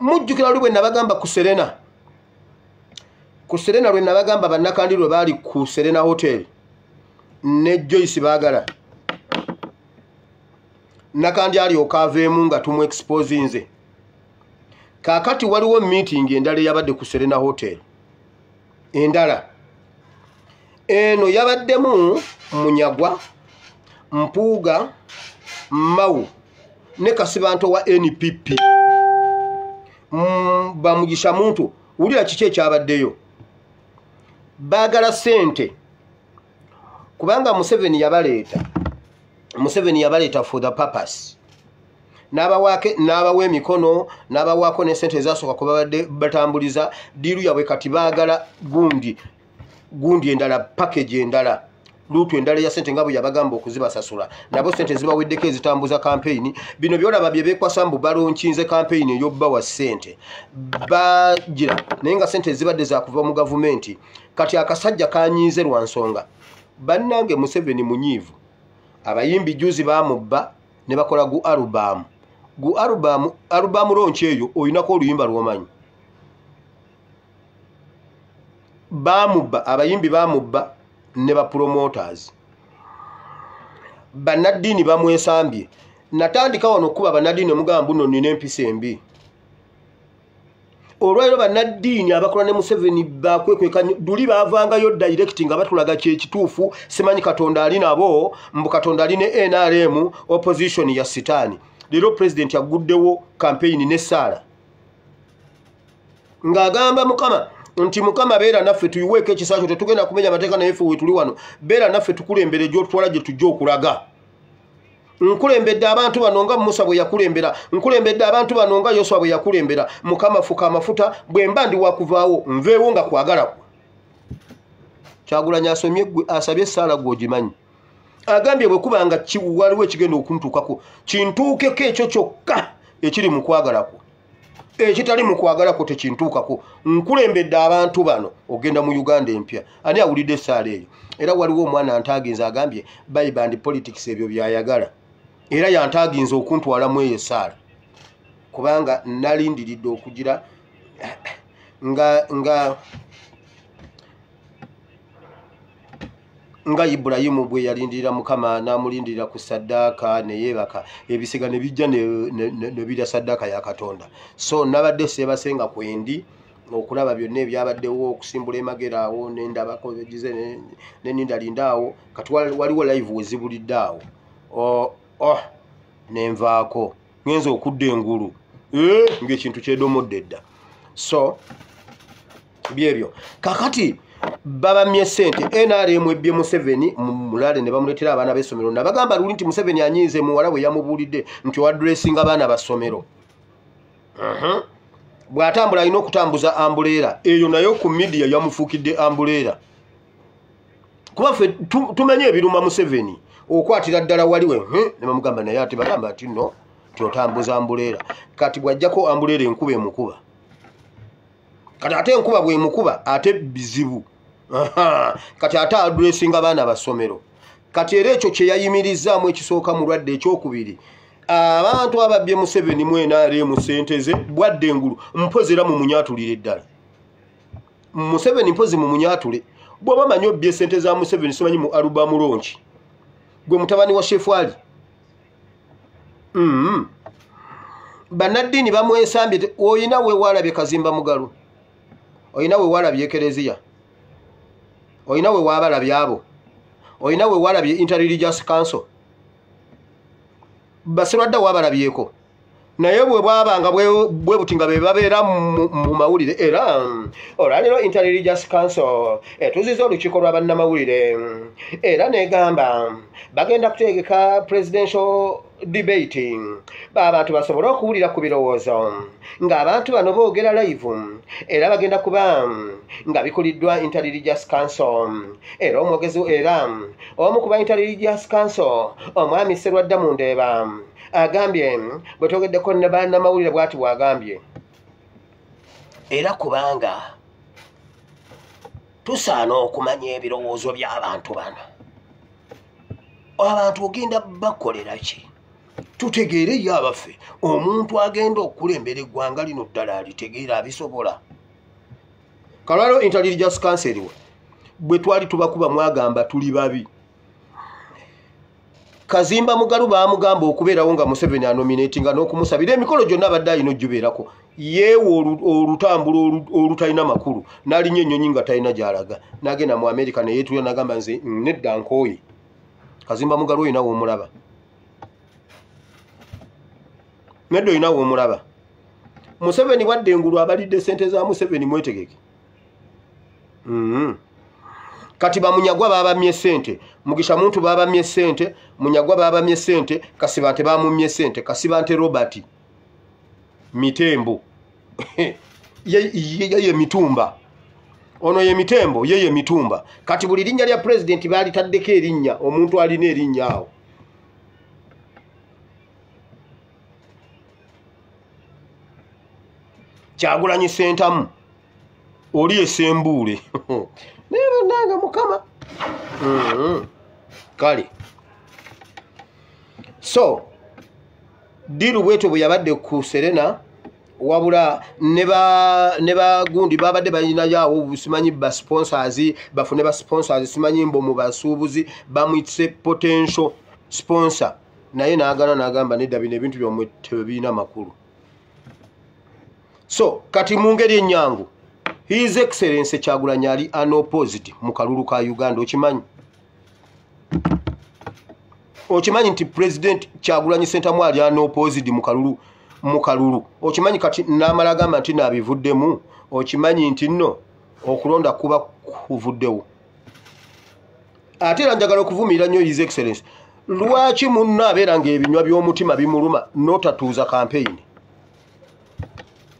mujjukira lwe nabagamba ku Serena lwe nabagamba bannakandi lwe baali ku Serena Hotel ne Joyce baagala nakandi ali okaveemu nga tumu expose nze kakati waliwo meeting endala yabadde ku Serena Hotel endala eno yabaddemu Munyagwa Mpuuga Mau ne Kasibanto wa NPP bamugisha muntu ulira kiki ekyabaddeyo baagala sente kubanga Museveni yabaleeta for the purpose n'abawa emikono n'abawaako ne sente ezasooka kuba badde batambuliza diiru yabwe kati baagala gundi endala package endala lutu endala ya sente nga bwe yabagamba okuzibasasula nabo sente zibaweddeko ezitambuza campaign bino byolaba bye beekwasa mbu balonkinze campaign ey'obbawa sente bagira naye nga sente zibadde zakuva mu gavumenti kati akasajja kanyiize lwa nsonga bannange Museveni munyiivu abayimbi juzi bamubba ne bakola gu album launch eyo oyinako oluyimba lw'omanyi bamubba abayimbi bamubba ne ba promoters banadini bamwesambye natandika wano kuba banadini mugamba buno nina empisa embi olwairo banadini abakola ne Museveni bakwekweka duli bavangayo direct nga batulaga kyekituufu simanyi Katonda ali nabo mbu Katonda ali ne NRM opposition ya sitani lero president yaguddewo campaign ne Sala ngagamba mukama nti mukama beera naffe tuyiweeke ekisakyo tetugenda kumenya mateeka naye ffe wetuli wano beera naffe tukulembere gy'otwala gye tujja okulaga nkulembedde abantu bano nga Musa bwe yakulembera nkulembedde abantu bano nga Yoswa bwe yakulembera mukama fuka amafuta bwe mba ndi wakuvaawo nveewo nga kwagala kwe Kyagulanyi asabye Sala gw'ogimanyi agambye bwe kubanga waliwo ekigenda okuntuukako kintuukeko ekyo kyokka ekiri mu kwagala kwe ekitali mu kwagala ko tekintuukako nkulembedde abantu bano ogenda mu Uganda empya ani awulidde Sala eyo era waliwo omwana antaaginza agambye Bible and politics ebyo byayagala era yantaaginza okuntwala mu eyo Sala kubanga nalindiridde okugira nga Ibrahimu bwe yalindirira mukama namulindirira ku saddaaka ne yeebaka ebisiga ne bijja ne bira saddaaka ya Katonda so nabadde sebasenga kwendi okulaba byonna ebyabaddewo okusimbula emageraawo nendabako egize nenindalindaawo kati waliwo live wezibulidde awo nenvaako ngenza okudda engulu ng'ekintu kyedomodde dda so byebyo kakati babamye sente NRM ebbye Museveni mulale ne bamuletera abaana b'essomero nabagamba luli nti Museveni anyiize muwala bwe yamubuulidde nti wadressinga abaana basomero bw'atambula alina okutambuza ambuleera eyo nayo ku media yamufuukidde ambuleera kuba ffe tumenye ebiruma Museveni okwatira ddala waliwe ne bamugamba naye ate bagamba ati no tyotambuza ambuleera kati bw'ajjako ambuleera enkuba emukuba kati ate enkuba bwe mukuba ate bizibu kati ate adressinga abaana basomero kati era ekyo kye yayimirizaamu ekisooka mulwadde ekyokubiri abantu ababbye Museveni mu NRM sente ze bwadde engulu mpozi era mumunyatulire ddala Museveni mpozi mumunyatule bw'oba manyi obbye sente za Museveni simanyi mu album launch gwe mutabani wa Shefwali banadini bamwesambye oyina we walabye Kazimba Mugalu oyina we walabye Ekereziya oyina we wabalabye abo oyina we walabye Interreligious Council basirwadde wabalabyeko naye bwe bwabanga bwe buti nga be babeera mu mawulire era olwaliro Interreligious Council tuziza olukiiko lwa bannamawulire era negamba bagenda kutegeka presidential debate abantu basobole okuwulira ku birowoozo ng'abantu bano boogera live era bagenda kuba nga bikuliddwa Interreligious Council era omwogezi era omu ku ba Interreligious Council omwami Sserwadda Mundeeba agambye bwe twogeddeko ne bannamawulire bw'ati bw'agambye era kubanga tusaana okumanya ebirowoozo by'abantu bano abantu ogenda bakolera ki tutegeere yabaffe omuntu agenda okulembera eggwanga lino ddala alitegeera abisobola. Kalwalo Intelligence Council bwe twali tubakuba mwagamba tuli babi. Kazimba Mugalu baamugamba okubeerawo nga Museveni anominatinga n'okumusabira emikolo gyonna abadde alina ogibeerako yeewe olutambulo olutalina makulu n'alinnya ennyonyi nga talina gy'alaga n'agenda mu Amerika ne yeetulira n'agamba nze nedda nkooye. Kazimba Mugalu oyina w'omulaba, nedda oyina w'omulaba. Museveni wadde engulu abalidde ssente za Museveni mwetegeke. Kati bamunyagwa babamye ssente, Mugisha Muntu babamye ssente, Munyagwa babamye ssente, Kasibante bamumye ssente, Kasibante Robert Mitembo ye Mitumba, ono ye Mitembo ye Mitumba. Kati buli linnya lya president bali taddeko erinnya omuntu alina erinnya awo. Kyagulanyi Sentamu oli esembuule neba nanga mukama. Kale so diru bweto bwe yabadde ku Serena wabula neba gundi babadde balina yawo simanyi ba sponsors bafune ba sponsors simanyi mbo mu basuubuzi bamwitse potential sponsor naye naagana nagamba nedda bino ebintu byomwe tebina makulu. So kati mu ngeri ennyangu His Excellency Kyagulanyi ali unopposed mu kalulu ka Uganda. Okimanyi nti President Kyagulanyi Sentamu ali unopposed mu kalulu. Okimanyi kati n'amala gamba nti nabivuddemu. Okimanyi nti nno okulonda kuba kuvuddewo. Ate era njagala okuvumirira nnyo His Excellency. Lwaki munno abeera ng'ebinywa by'omutima bimuluma n'otatuuza campaign?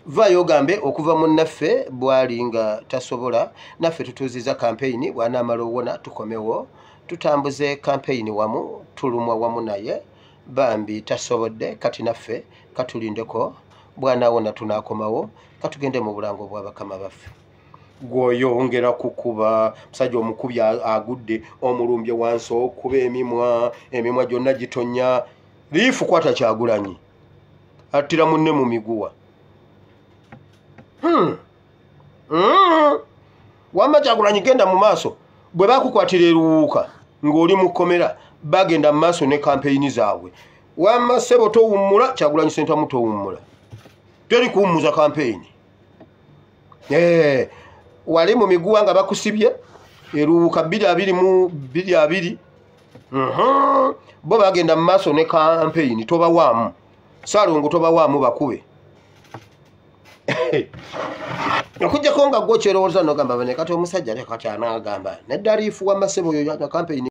Vayo gambe okuva mu naffe bwali nga tasobola naffe tutuuziza campaign bwana amalowona tukomewo tutambuze campaign wamu tulumwa wamu naye bambi tasobodde kati naffe katulindeko bwana wona tunakomawo katugende mu bulango bwa bakama baffe. Gwoyo ongera kukuba musajja omukubi agudde omulumbye wansi okuba emimwa gyonna gitonya liifu kwata Kyagulanyi attira munne mu miguwa. Wamba Kyagulanyi genda mu maaso bwe bakukwatira eruwuuka ng'oli mu kkomera bagenda mu maaso ne campaign zaabwe. Wamba ssebo towummula Kyagulanyi Sentamu towummula teri kuwummuza campaign. Wali mu miguwa nga bakusibye eruwuuka 220 bo bagenda mu maaso ne campaign tobawaamu Saalongo tobawaamu bakube. Okujjako nga gwo kyerowooza n'ogamba bane kati omusajja leka kyanaagamba nedda aliifu Wamba ssebo oyo campaign